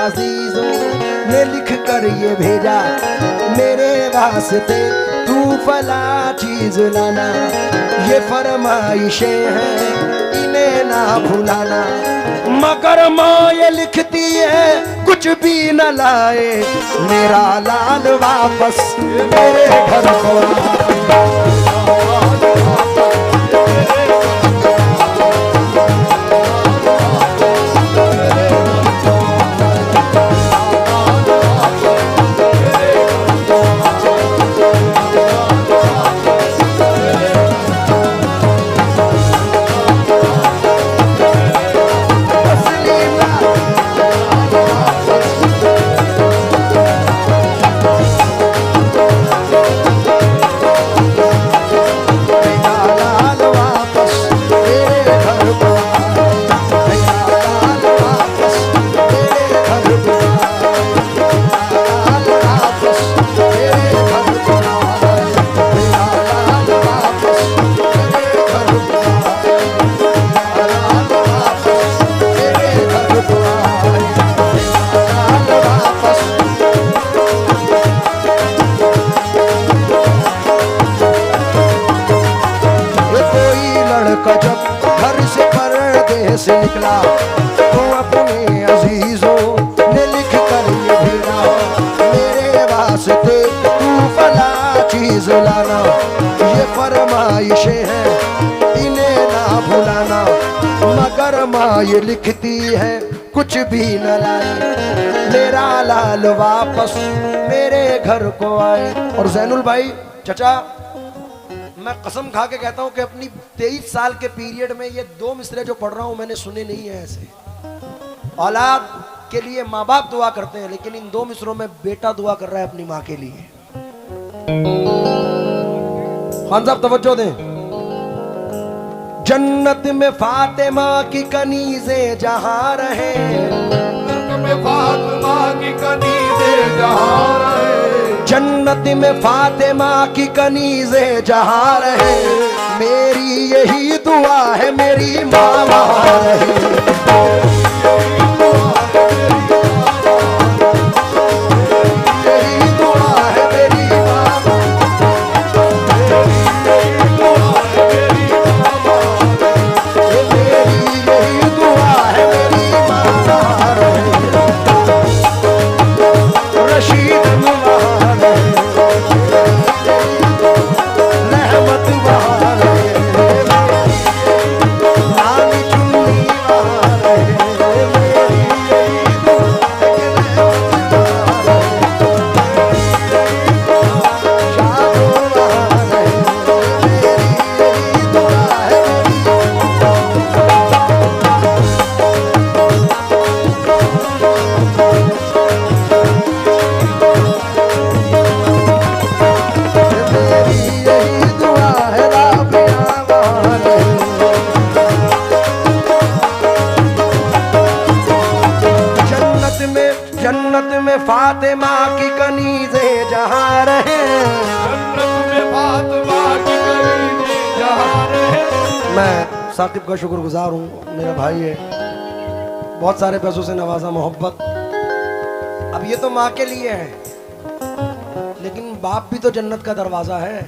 अजीजों ने लिख कर ये भेजा मेरे वास्ते, तू फला चीज लाना। ये फरमाइशें हैं इन्हें ना भुलाना, मगर माँ ये लिखती है कुछ भी न लाए, मेरा लाल वापस मेरे घर को आए। से निकला तो अपने अजीजों ने लिख कर ये भेजा मेरे वास्ते, तू फला चीज लाना। ये फरमाइशें हैं इन्हें ना भुलाना, मगर माँ ये लिखती है कुछ भी न लाए, मेरा लाल वापस मेरे घर को आए। और जैनुल भाई चचा, मैं कसम खा के कहता हूं कि अपनी 23 साल के पीरियड में ये 2 मिसरे जो पढ़ रहा हूं मैंने सुने नहीं है ऐसे। औलाद के लिए माँ बाप दुआ करते हैं, लेकिन इन 2 मिसरों में बेटा दुआ कर रहा है अपनी माँ के लिए। खान साहब तवज्जो दें। जन्नत में फातिमा की कनीज़े जहां रहे, जन्नत में फातिमा की कनीज़े जहां रहे, जन्नत में फातिमा की कनीज़े जहां रहे, मेरी यही दुआ है मेरी माँ वहां रहे। फातिमा की कनीज़े जहां रहे, जन्नत में फातिमा की कनीज़े जहां रहे। मैं साकिब का शुक्रगुजार हूँ, मेरा भाई है, बहुत सारे पैसों से नवाजा, मोहब्बत। अब ये तो माँ के लिए है, लेकिन बाप भी तो जन्नत का दरवाजा है।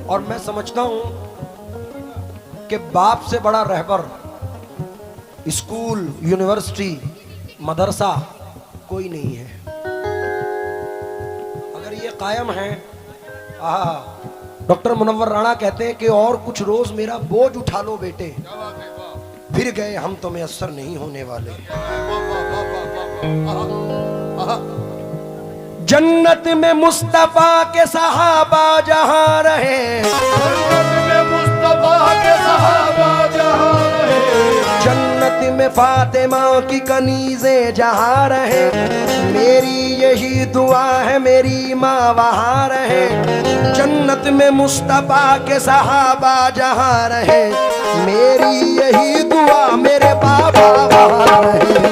और मैं समझता हूँ कि बाप से बड़ा रहबर स्कूल, यूनिवर्सिटी, मदरसा कोई नहीं है। अगर ये कायम है, डॉक्टर मुनव्वर राणा कहते हैं कि और कुछ रोज मेरा बोझ उठा लो बेटे, फिर गए हम तो मैसर नहीं होने वाले। जन्नत में मुस्तफा के सहाबा जहां रहे, जन्नत में मुस्तफा के सहाबा जहां रहे, जन्नत में फातिमा की कनीज़े जहां रहे, मेरी यही दुआ है मेरी माँ वहां रहे। जन्नत में मुस्तफा के सहाबा जहां रहे, मेरी यही दुआ मेरे बाबा वहां रहे।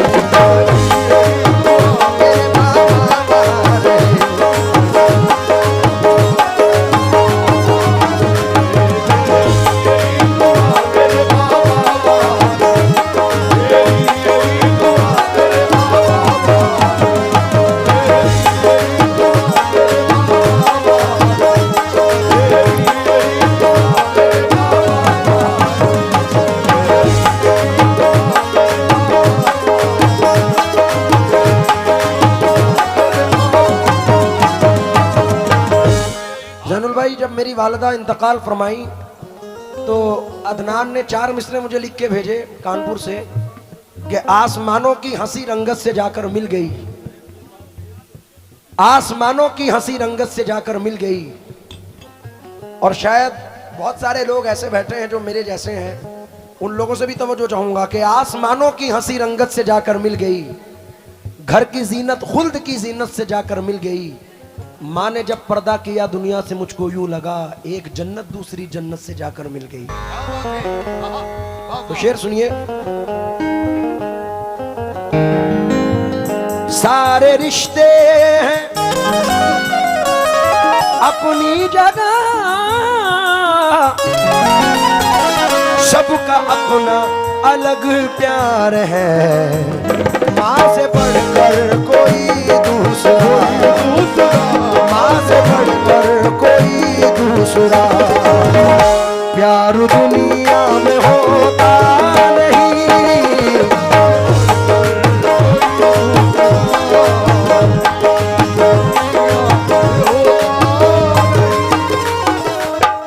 मेरी वालिदा इंतकाल फरमाई तो अदनान ने 4 मिसरे मुझे लिख के भेजे कानपुर से कि आसमानों की हंसी रंगत से जाकर मिल गई, आसमानों की हंसी रंगत से जाकर मिल गई। और शायद बहुत सारे लोग ऐसे बैठे हैं जो मेरे जैसे हैं, उन लोगों से भी तवज्जो चाहूंगा कि आसमानों की हंसी रंगत से जाकर मिल गई, घर की जीनत खुल्द की जीनत से जाकर मिल गई। माँ ने जब पर्दा किया दुनिया से मुझको यूं लगा, एक जन्नत दूसरी जन्नत से जाकर मिल गई। तो शेर सुनिए। सारे रिश्ते हैं अपनी जगह, सबका अपना अलग प्यार है, माँ से बढ़कर कोई दूसरा, माँ से बढ़कर कोई दूसरा प्यार दुनिया में होता नहीं।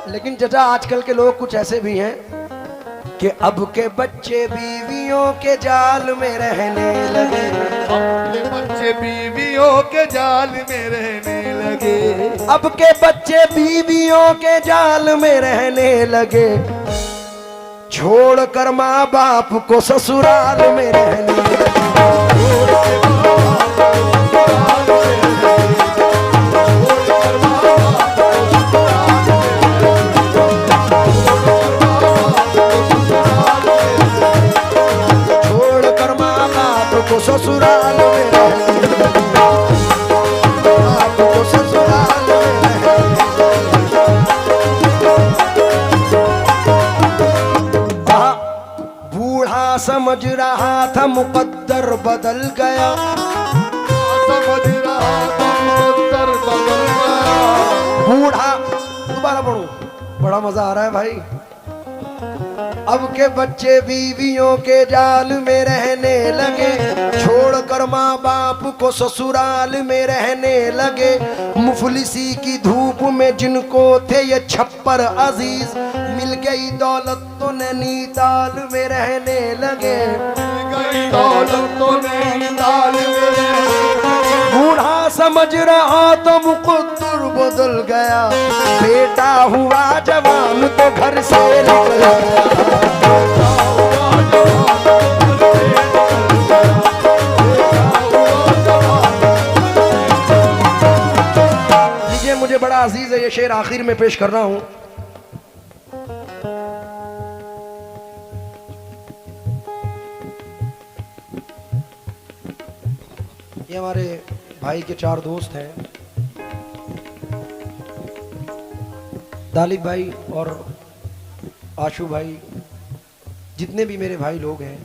लेकिन चाचा आजकल के लोग कुछ ऐसे भी हैं कि अब के बच्चे बीवियों के जाल में रहने लगे, अब के बच्चे बीवियों के जाल में रहने लगे, अब के बच्चे बीवियों के जाल में रहने लगे, छोड़कर माँ बाप को ससुराल में रहने लगे। को ससुराल में आपको ससुराल में बूढ़ा समझ रहा था मुकद्दर बदल गया, समझ रहा था मुकद्दर बदल गया। बूढ़ा, दोबारा पढ़ूं, बड़ा मजा आ रहा है भाई। अब के बच्चे बीवियों के जाल में रहने लगे, छोड़कर माँ बाप को ससुराल में रहने लगे, मुफलिसी की धूप में जिनको थे ये छप्पर अजीज, मिल गई दौलत तो नैनीताल में रहने लगे, मिल गई दौलत तो नैनीताल में रहने लगे। बूढ़ा समझ रहा तो मुकद्दर बदल गया, बेटा हुआ जवान तो घर से निकल गया। लीजिए, मुझे बड़ा अजीज है ये शेर आखिर में पेश कर रहा हूं। ये हमारे भाई के 4 दोस्त हैं, दालिब भाई और आशु भाई, जितने भी मेरे भाई लोग हैं।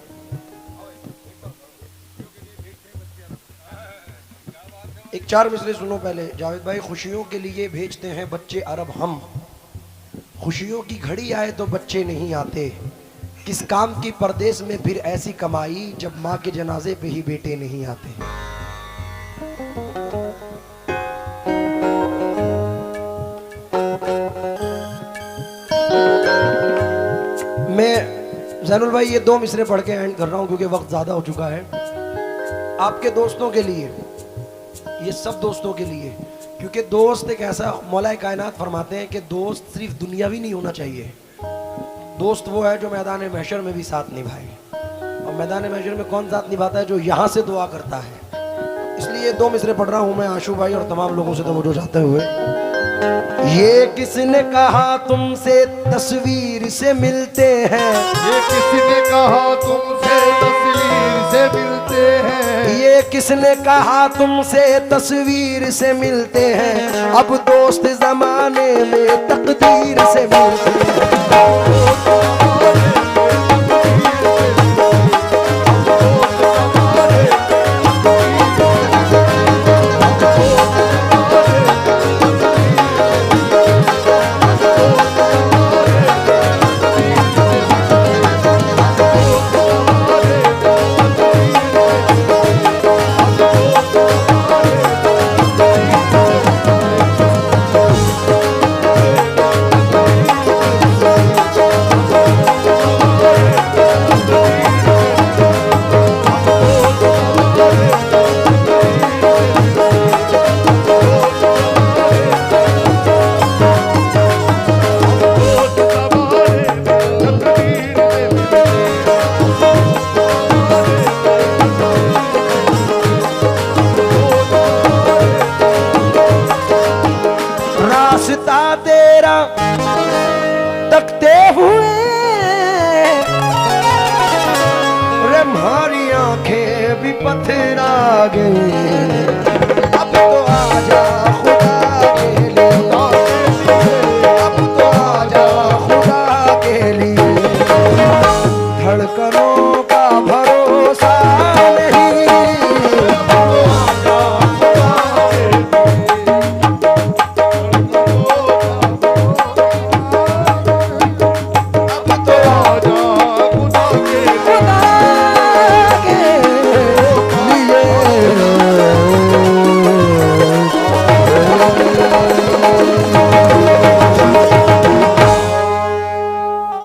एक 4 मिसरे सुनो पहले। जावेद भाई, खुशियों के लिए भेजते हैं बच्चे अरब हम, खुशियों की घड़ी आए तो बच्चे नहीं आते, किस काम की परदेश में फिर ऐसी कमाई, जब माँ के जनाजे पे ही बेटे नहीं आते। मैं जैनुल भाई ये 2 मिसरे पढ़ के एंड कर रहा हूं क्योंकि वक्त ज्यादा हो चुका है। आपके दोस्तों के लिए, ये सब दोस्तों के लिए, क्योंकि दोस्त एक ऐसा, मौला कायनात फरमाते हैं कि दोस्त सिर्फ दुनियावी नहीं होना चाहिए, दोस्त वो है जो मैदान महशर में भी साथ निभाए। और मैदान महशर में कौन साथ निभाता है? जो यहाँ से दुआ करता है। इसलिए 2 मिसरे पढ़ रहा हूं मैं आशु भाई और तमाम लोगों से तवज्जो चाहते हुए। ये किसने कहा तुमसे तस्वीर से मिलते हैं, ये किसने कहा तुमसे तस्वीर से मिलते हैं, ये किसने कहा तुमसे तस्वीर से मिलते हैं, अब दोस्त जमाने में तकदीर से मिलते हैं। हमारी आंखें भी पत्थर आ गई, अब तो आजा